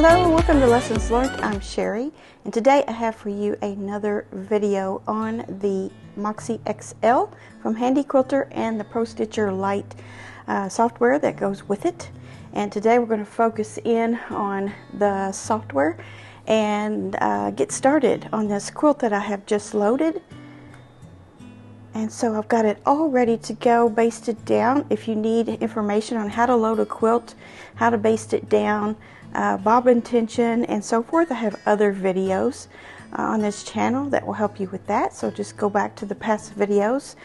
Hello, welcome to Lessons Learned. I'm Sherry, and today I have for you another video on the Moxie XL from Handi Quilter and the ProStitcher Lite software that goes with it. And today we're going to focus in on the software and get started on this quilt that I have just loaded. And so I've got it all ready to go, basted down. If you need information on how to load a quilt, how to baste it down, bobbin tension, and so forth, I have other videos on this channel that will help you with that. So just go back to the past videos.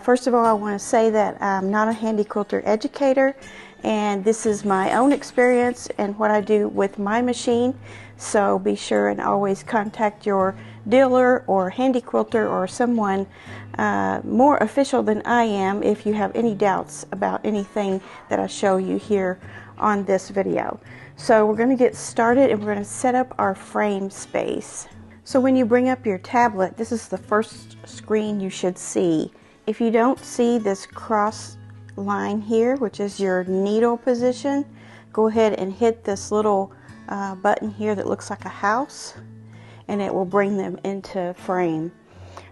First of all, I want to say that I'm not a Handi Quilter educator, and this is my own experience and what I do with my machine. So be sure and always contact your dealer or Handi Quilter or someone more official than I am if you have any doubts about anything that I show you here on this video. So we're going to get started and we're going to set up our frame space. So when you bring up your tablet, this is the first screen you should see. If you don't see this cross line here, which is your needle position, go ahead and hit this little button here that looks like a house, and it will bring them into frame.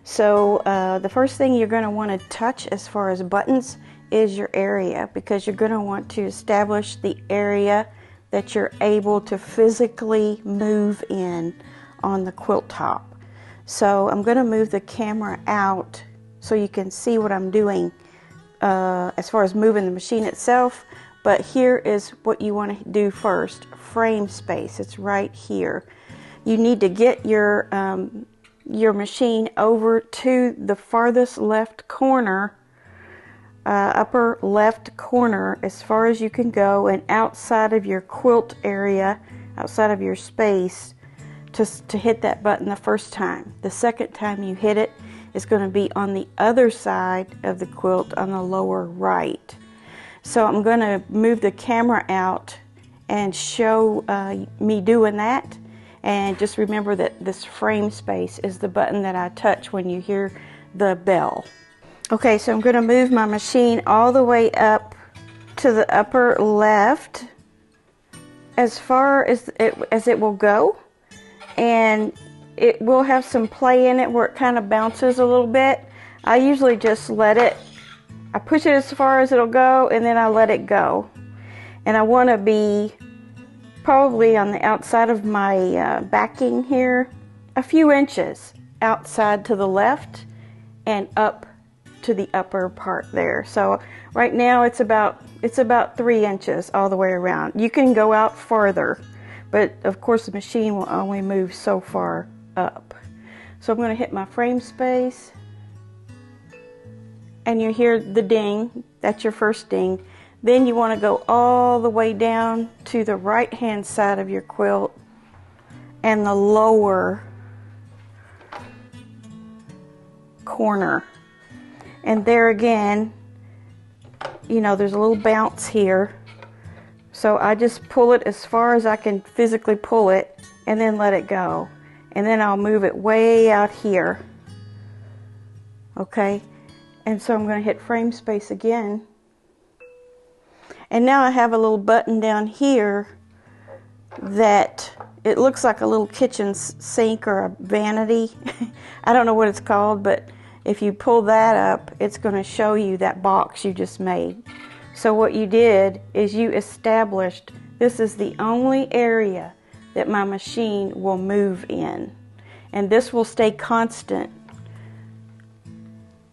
So the first thing you're going to want to touch as far as buttons is your area, because you're going to want to establish the area that you're able to physically move in on the quilt top. So I'm going to move the camera out so you can see what I'm doing as far as moving the machine itself. But here is what you want to do first. Frame space. It's right here. You need to get your machine over to the farthest left corner, upper left corner, as far as you can go, and outside of your quilt area, outside of your space, to hit that button the first time. The second time you hit it, it's going to be on the other side of the quilt on the lower right. So I'm going to move the camera out and show me doing that. And just remember that this frame space is the button that I touch when you hear the bell. Okay, so I'm going to move my machine all the way up to the upper left as far as it will go. And it will have some play in it where it kind of bounces a little bit. I usually just let it, I push it as far as it'll go, and then I let it go. And I want to be probably on the outside of my backing here, a few inches outside to the left and up to the upper part there. So right now it's about 3 inches all the way around. You can go out farther, but of course the machine will only move so far up. So I'm going to hit my frame space, and you hear the ding. That's your first ding. Then you want to go all the way down to the right hand side of your quilt and the lower corner. And there again, you know, there's a little bounce here. So I just pull it as far as I can physically pull it and then let it go. And then I'll move it way out here. Okay? And so I'm going to hit frame space again. And now I have a little button down here that it looks like a little kitchen sink or a vanity. I don't know what it's called, but if you pull that up, it's going to show you that box you just made. So what you did is you established this is the only area that my machine will move in. And this will stay constant.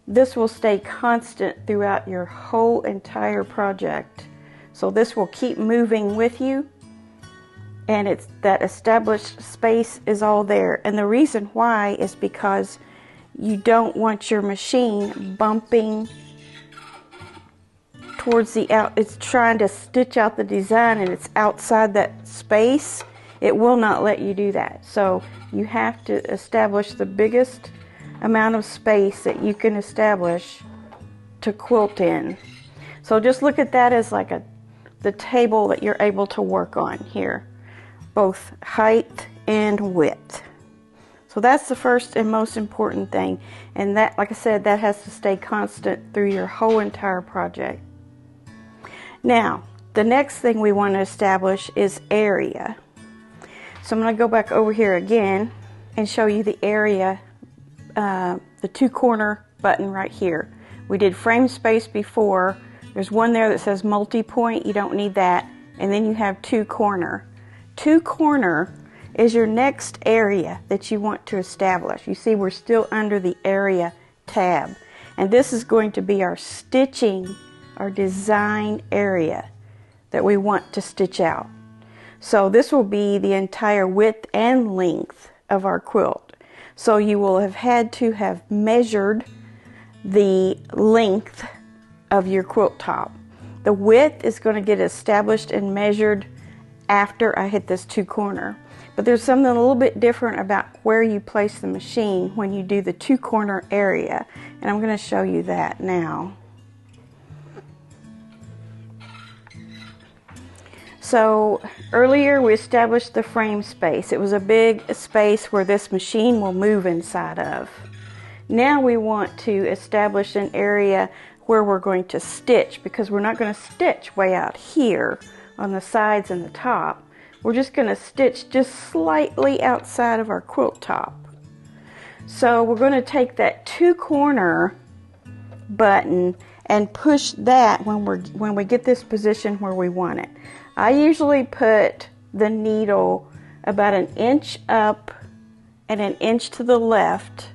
This will stay constant throughout your whole entire project. So this will keep moving with you, and it's that established space is all there. And the reason why is because you don't want your machine bumping towards the out. It's trying to stitch out the design and it's outside that space. It will not let you do that. So you have to establish the biggest amount of space that you can establish to quilt in. So just look at that as like the table that you're able to work on here, both height and width. So that's the first and most important thing, and that, like I said, that has to stay constant through your whole entire project. Now, the next thing we want to establish is area. So I'm going to go back over here again and show you the area, the 2 corner button right here. We did frame space before. There's one there that says multi-point. You don't need that. And then you have 2 corner. 2 corner is your next area that you want to establish. You see, we're still under the area tab. And this is going to be our stitching, our design area that we want to stitch out. So this will be the entire width and length of our quilt. So you will have had to have measured the length of your quilt top. The width is going to get established and measured after I hit this 2 corner. But there's something a little bit different about where you place the machine when you do the 2 corner area. And I'm going to show you that now. So earlier we established the frame space. It was a big space where this machine will move inside of. Now we want to establish an area where we're going to stitch, because we're not going to stitch way out here on the sides and the top. We're just going to stitch just slightly outside of our quilt top. So we're going to take that 2 corner button and push that when we get this position where we want it. I usually put the needle about 1 inch up and 1 inch to the left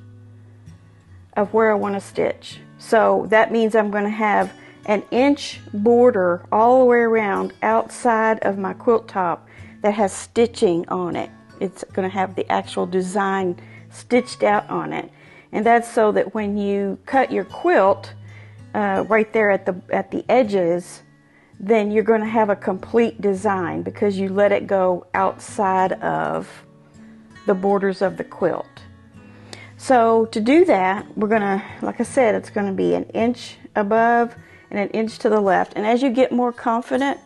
of where I want to stitch. So that means I'm going to have 1 inch border all the way around outside of my quilt top that has stitching on it. It's going to have the actual design stitched out on it. And that's so that when you cut your quilt right there at the edges, then you're going to have a complete design because you let it go outside of the borders of the quilt. So to do that, we're going to, like I said, it's going to be 1 inch above and 1 inch to the left. And as you get more confident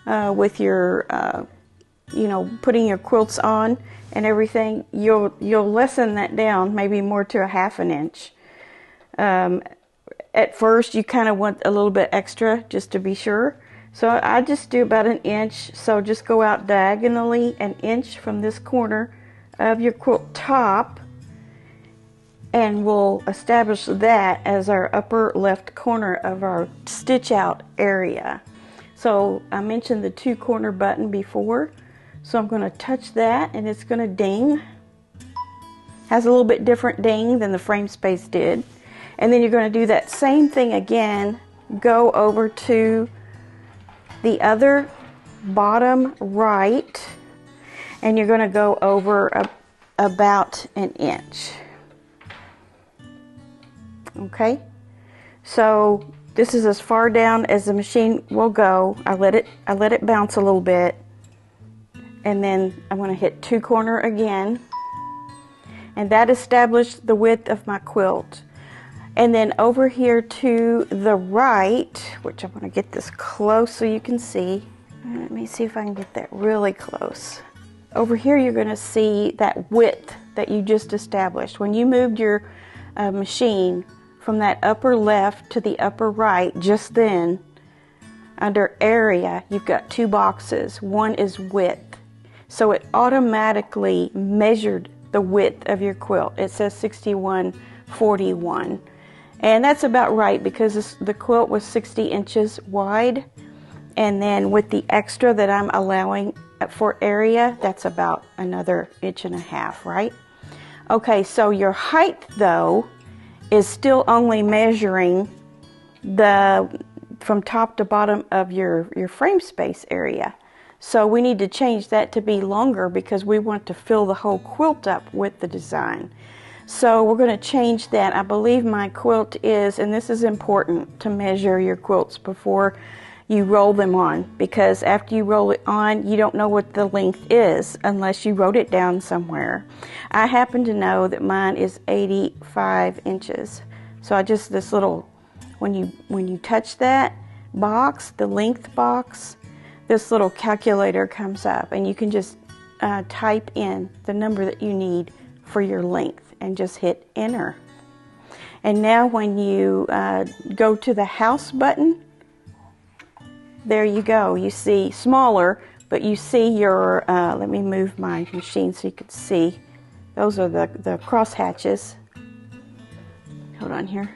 with your, putting your quilts on and everything, you'll lessen that down maybe more to 1/2 inch. At first, you kind of want a little bit extra just to be sure. So I just do about 1 inch. So just go out diagonally 1 inch from this corner of your quilt top, and we'll establish that as our upper left corner of our stitch out area. So I mentioned the 2 corner button before, so I'm going to touch that and it's going to ding. Has a little bit different ding than the frame space did. And then you're going to do that same thing again. Go over to the other bottom right, and you're going to go over about 1 inch. Okay, so this is as far down as the machine will go. I let it bounce a little bit, and then I'm going to hit 2 corner again, and that established the width of my quilt. And then over here to the right, which I'm going to get this close so you can see. Let me see if I can get that really close. Over here you're going to see that width that you just established. When you moved your machine from that upper left to the upper right, just then, under area, you've got 2 boxes. One is width. So it automatically measured the width of your quilt. It says 6141. And that's about right because the quilt was 60 inches wide. And then with the extra that I'm allowing for area, that's about another 1.5 inches, right? Okay, so your height though is still only measuring from top to bottom of your frame space area. So we need to change that to be longer because we want to fill the whole quilt up with the design. So we're going to change that. I believe my quilt is, and this is important to measure your quilts before you roll them on, because after you roll it on, you don't know what the length is unless you wrote it down somewhere. I happen to know that mine is 85 inches. So I just, this little, when you touch that box, the length box, this little calculator comes up and you can just type in the number that you need for your length and just hit enter. And now when you go to the house button, there you go. You see smaller, But you see your, let me move my machine so you can see. Those are the cross hatches. Hold on here.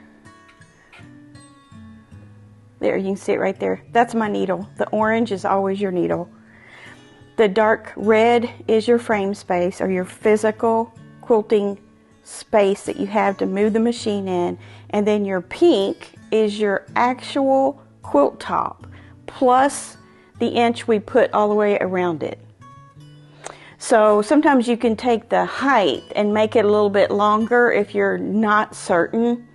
There, you can see it right there. That's my needle. The orange is always your needle. The dark red is your frame space, or your physical quilting space that you have to move the machine in. And then your pink is your actual quilt top, plus the inch we put all the way around it. So sometimes you can take the height and make it a little bit longer if you're not certain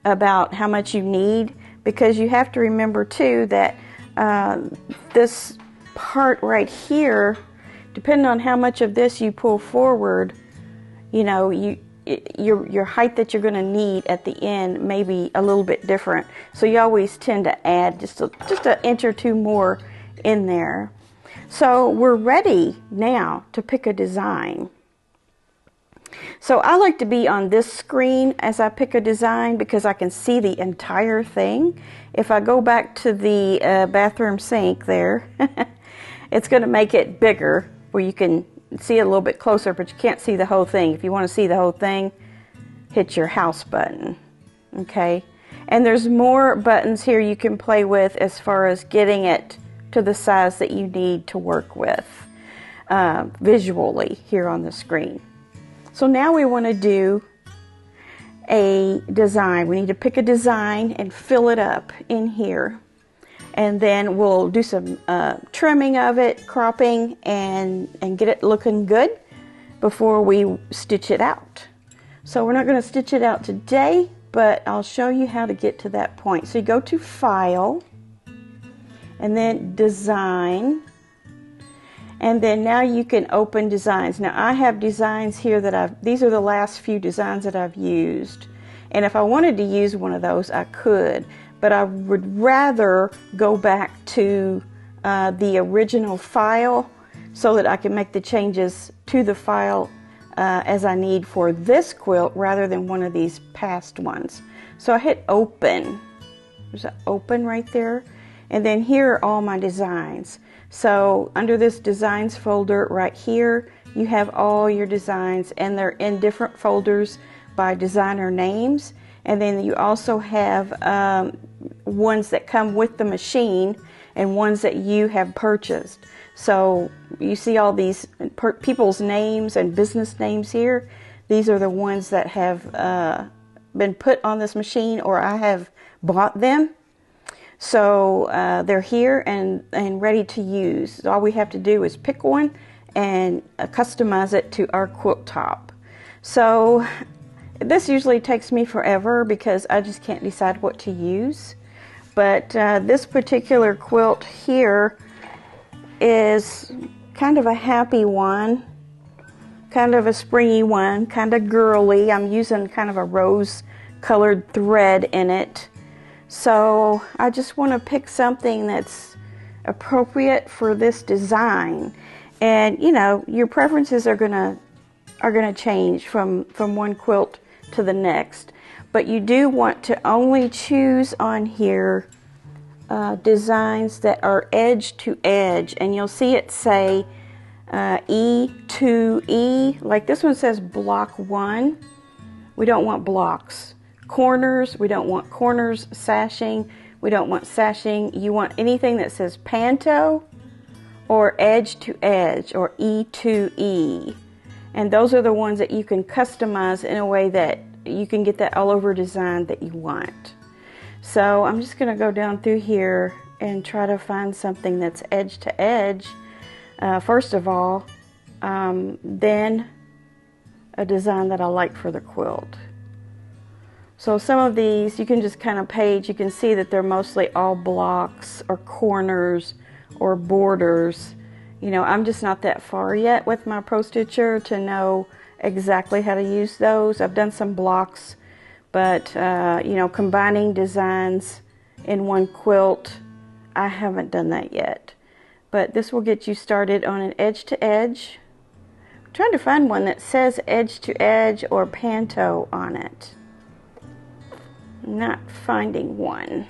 about how much you need, because you have to remember too that this part right here, depending on how much of this you pull forward, you know, your height that you're going to need at the end may be a little bit different. So you always tend to add just an inch or two more in there. So we're ready now to pick a design. So I like to be on this screen as I pick a design because I can see the entire thing. If I go back to the bathroom sink there, it's going to make it bigger where you can see it a little bit closer, but you can't see the whole thing. If you want to see the whole thing, hit your house button. Okay? And there's more buttons here you can play with as far as getting it to the size that you need to work with visually here on the screen. So now we want to do a design. We need to pick a design and fill it up in here. And then we'll do some trimming of it, cropping, and get it looking good before we stitch it out. So we're not going to stitch it out today, but I'll show you how to get to that point. So you go to File, and then Design, and then now you can open designs. Now I have designs here that these are the last few designs that I've used, and if I wanted to use one of those I could, but I would rather go back to the original file so that I can make the changes to the file as I need for this quilt rather than one of these past ones. So I hit Open. There's an Open right there. And then here are all my designs. So under this Designs folder right here, you have all your designs, and they're in different folders by designer names. And then you also have ones that come with the machine and ones that you have purchased. So you see all these people's names and business names here. These are the ones that have been put on this machine, or I have bought them. So they're here and ready to use. So all we have to do is pick one and customize it to our quilt top. So this usually takes me forever because I just can't decide what to use. But this particular quilt here is kind of a happy one, kind of a springy one, kind of girly. I'm using kind of a rose colored thread in it. So I just want to pick something that's appropriate for this design. And you know, your preferences are gonna change from one quilt to the next. But you do want to only choose on here designs that are edge to edge, and you'll see it say E to E. Like this one says block 1. We don't want blocks. Corners, we don't want corners. Sashing, we don't want sashing. You want anything that says panto or edge to edge or E to E. And those are the ones that you can customize in a way that you can get that all over design that you want. So I'm just going to go down through here and try to find something that's edge to edge first of all, then a design that I like for the quilt. So some of these you can just kind of page. You can see that they're mostly all blocks or corners or borders. You know, I'm just not that far yet with my ProStitcher to know exactly how to use those. I've done some blocks, but you know, combining designs in one quilt, I haven't done that yet. But this will get you started on an edge to edge. I'm trying to find one that says edge to edge or panto on it. I'm not finding one.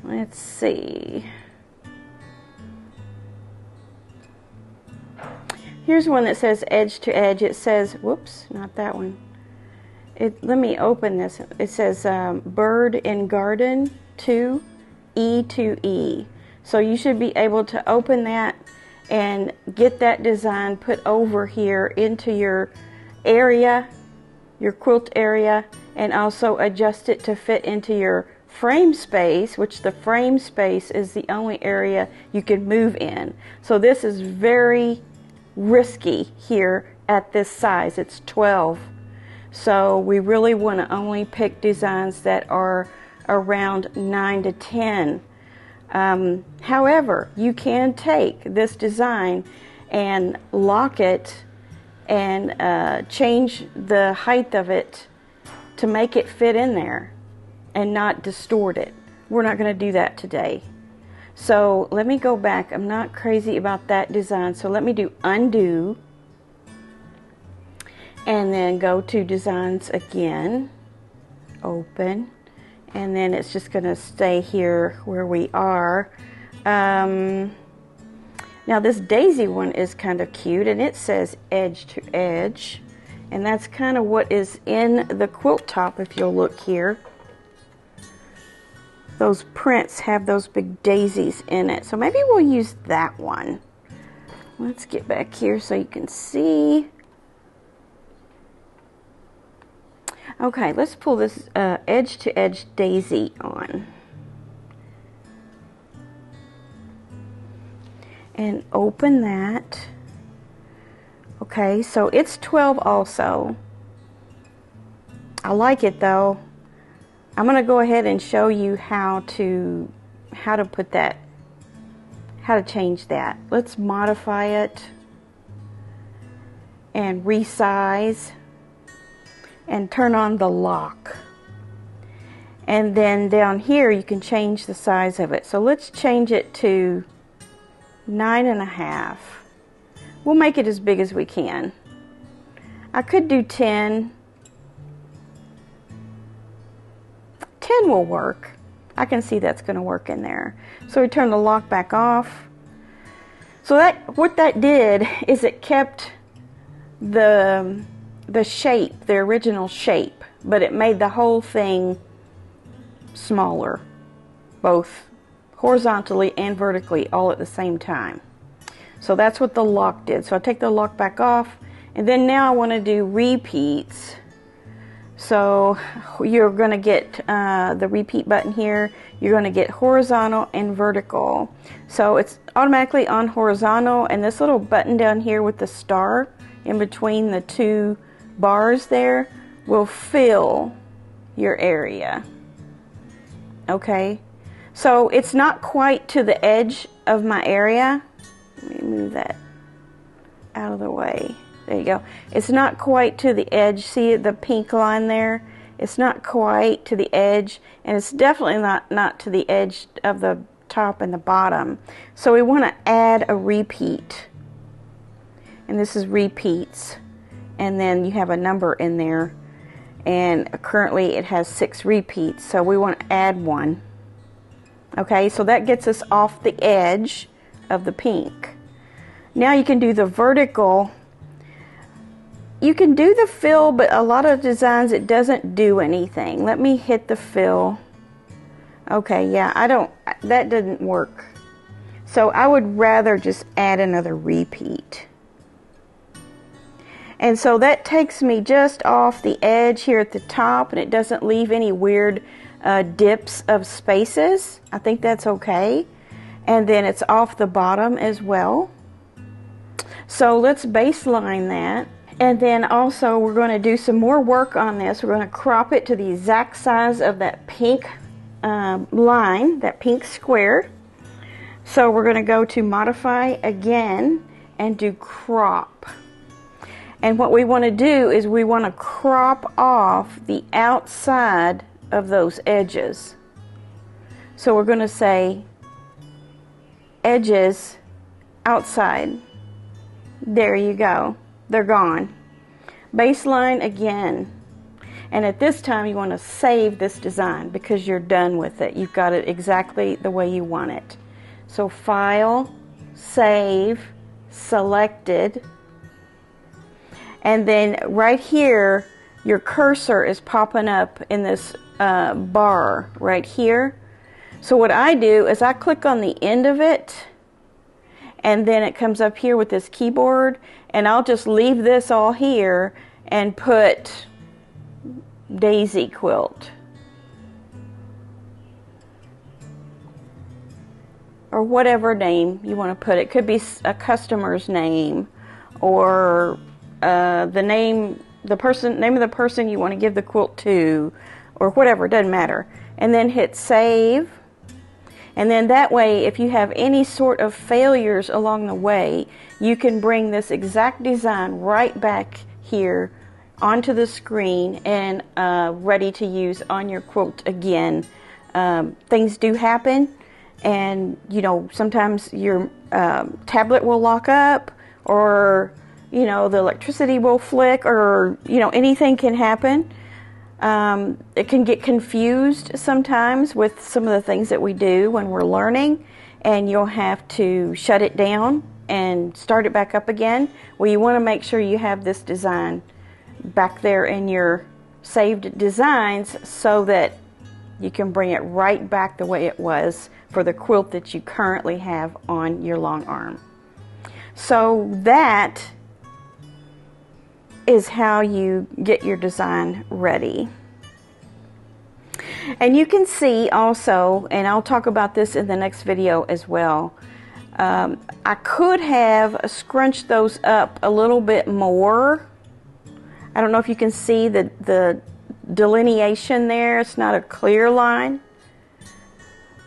Let's see. Here's one that says edge to edge. It says, whoops, not that one. Let me open this. It says bird in garden 2 E to E. So you should be able to open that and get that design put over here into your area, your quilt area, and also adjust it to fit into your frame space, which the frame space is the only area you can move in. So this is very risky here at this size. It's 12. So we really want to only pick designs that are around 9 to 10. However, you can take this design and lock it and change the height of it to make it fit in there and not distort it. We're not going to do that today. So let me go back. I'm not crazy about that design, so let me do undo and then go to designs again, open, and then it's just going to stay here where we are. Now this daisy one is kind of cute, and it says edge to edge, and that's kind of what is in the quilt top. If you'll look here, those prints have those big daisies in it, so maybe we'll use that one. Let's get back here so you can see. Okay, let's pull this edge to edge daisy on and open that. Okay, so it's 12 also. I like it though. I'm going to go ahead and show you how to put that, how to change that. Let's modify it and resize and turn on the lock. And then down here you can change the size of it. So let's change it to 9.5. We'll make it as big as we can. I could do 10. 10 will work. I can see that's going to work in there. So we turn the lock back off. So what that did is it kept the shape, the original shape, but it made the whole thing smaller, both horizontally and vertically, all at the same time. So that's what the lock did. So I take the lock back off, and then now I want to do repeats. So you're going to get the repeat button here. You're going to get horizontal and vertical. So it's automatically on horizontal, and this little button down here with the star in between the two bars there will fill your area. Okay, so it's not quite to the edge of my area. Let me move that out of the way. There you go. It's not quite to the edge. See the pink line there? It's not quite to the edge, and it's definitely not to the edge of the top and the bottom. So we want to add a repeat, and this is repeats. And then you have a number in there, and currently it has 6 repeats, so we want to add one. Okay, so that gets us off the edge of the pink. Now you can do the vertical. You can do the fill, but a lot of designs it doesn't do anything. Let me hit the fill. Okay, yeah, that didn't work. So I would rather just add another repeat. And so that takes me just off the edge here at the top, and it doesn't leave any weird dips of spaces. I think that's okay. And then it's off the bottom as well. So let's baseline that. And then also we're going to do some more work on this. We're going to crop it to the exact size of that pink line, that pink square. So we're going to go to modify again and do crop. And what we want to do is we want to crop off the outside of those edges. So we're going to say edges outside. There you go. They're gone. Baseline again. And at this time you want to save this design because you're done with it. You've got it exactly the way you want it. So File, Save, Selected. And then right here, your cursor is popping up in this bar right here. So what I do is I click on the end of it, and then it comes up here with this keyboard, and I'll just leave this all here and put Daisy Quilt. Or whatever name you want to put. It could be a customer's name, or the name of the person you want to give the quilt to, or whatever, it doesn't matter. And then hit save. And then that way, if you have any sort of failures along the way, you can bring this exact design right back here onto the screen and ready to use on your quilt again. Things do happen, and you know, sometimes your tablet will lock up, or you know, the electricity will flick, or you know, anything can happen. It can get confused sometimes with some of the things that we do when we're learning, and you'll have to shut it down and start it back up again. Well, you want to make sure you have this design back there in your saved designs so that you can bring it right back the way it was for the quilt that you currently have on your long arm. So that is how you get your design ready. And you can see also, and I'll talk about this in the next video as well, I could have scrunched those up a little bit more. I don't know if you can see the delineation there. It's not a clear line,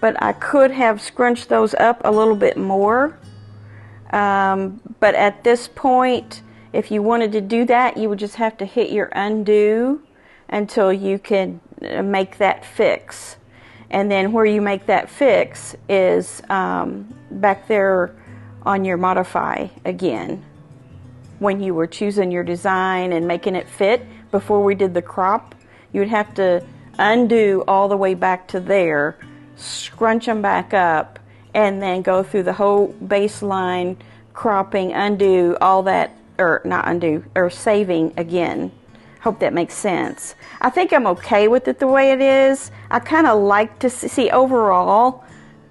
but I could have scrunched those up a little bit more. But at this point, if you wanted to do that, you would just have to hit your undo until you can make that fix. And then where you make that fix is back there on your modify again, when you were choosing your design and making it fit before we did the crop. You would have to undo all the way back to there, scrunch them back up, and then go through the whole baseline, cropping, undo, all that, or not undo, or saving again. Hope that makes sense. I think I'm okay with it the way it is. I kind of like to see overall,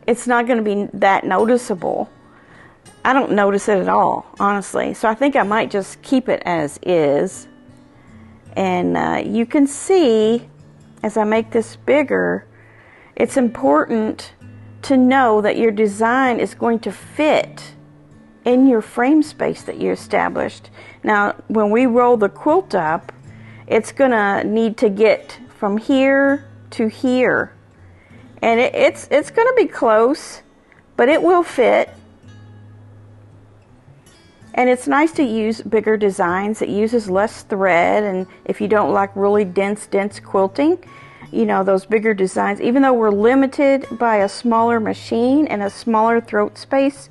it's not going to be that noticeable. I don't notice it at all, honestly. So I think I might just keep it as is. And you can see, as I make this bigger, it's important to know that your design is going to fit in your frame space that you established. Now, when we roll the quilt up, it's going to need to get from here to here. And it's going to be close, but it will fit. And it's nice to use bigger designs. It uses less thread, and if you don't like really dense quilting, you know, those bigger designs, even though we're limited by a smaller machine and a smaller throat space,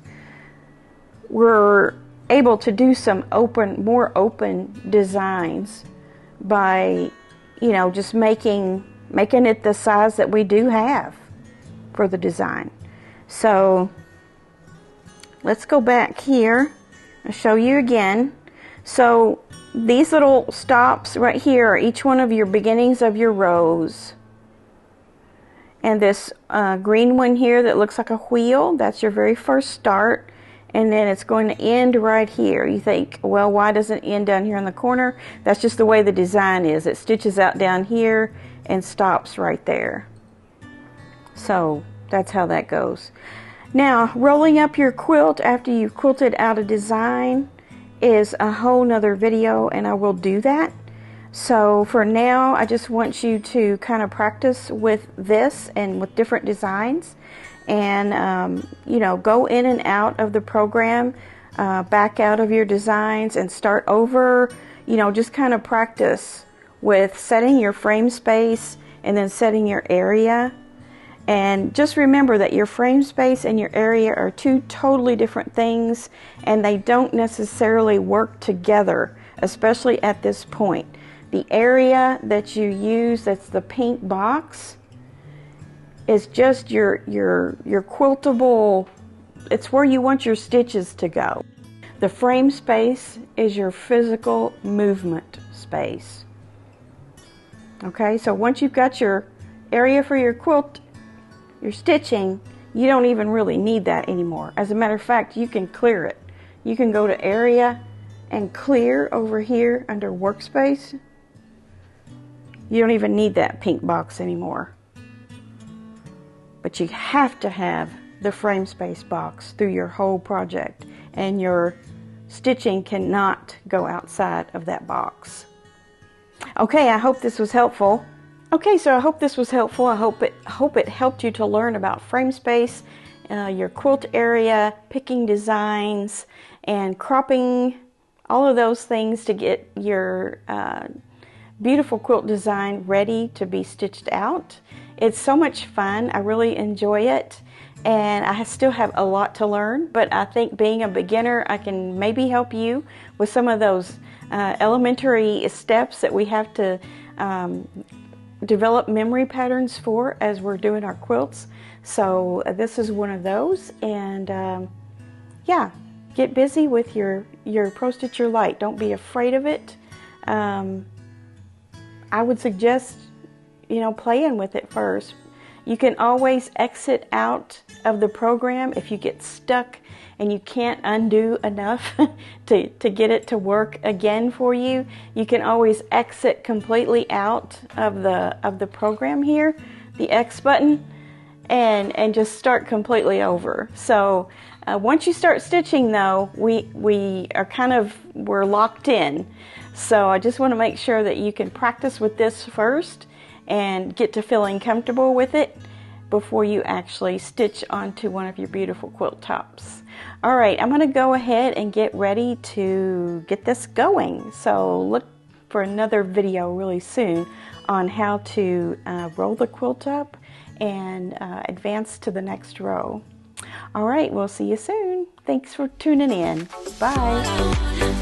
we're able to do some more open designs by, you know, just making it the size that we do have for the design. So let's go back here. I'll show you again. So these little stops right here are each one of your beginnings of your rows. And this green one here that looks like a wheel, that's your very first start. And then it's going to end right here. You think, well, why doesn't it end down here in the corner? That's just the way the design is. It stitches out down here and stops right there. So that's how that goes. Now, rolling up your quilt after you've quilted out a design is a whole nother video, and I will do that. So for now, I just want you to kind of practice with this and with different designs, and you know, go in and out of the program, back out of your designs and start over. You know, just kind of practice with setting your frame space and then setting your area. And just remember that your frame space and your area are two totally different things, and they don't necessarily work together, especially at this point. The area that you use, that's the pink box, is just your quiltable, it's where you want your stitches to go. The frame space is your physical movement space. Okay, so once you've got your area for your quilt, your stitching, you don't even really need that anymore. As a matter of fact, you can clear it. You can go to area and clear over here under workspace. You don't even need that pink box anymore. But you have to have the frame space box through your whole project, and your stitching cannot go outside of that box. Okay, I hope this was helpful. Okay, so I hope this was helpful. I hope it helped you to learn about frame space, your quilt area, picking designs, and cropping, all of those things to get your beautiful quilt design ready to be stitched out. It's so much fun. I really enjoy it, and I still have a lot to learn, but I think being a beginner, I can maybe help you with some of those elementary steps that we have to develop memory patterns for as we're doing our quilts. So this is one of those, and yeah, get busy with your ProStitcher Lite. Don't be afraid of it. I would suggest, you know, playing with it first. You can always exit out of the program if you get stuck and you can't undo enough to get it to work again for you. You can always exit completely out of the program here, the X button, and just start completely over. So once you start stitching though, we're locked in. So I just want to make sure that you can practice with this first and get to feeling comfortable with it before you actually stitch onto one of your beautiful quilt tops. All right, I'm going to go ahead and get ready to get this going. So look for another video really soon on how to roll the quilt up and advance to the next row. All right, we'll see you soon. Thanks for tuning in. Bye.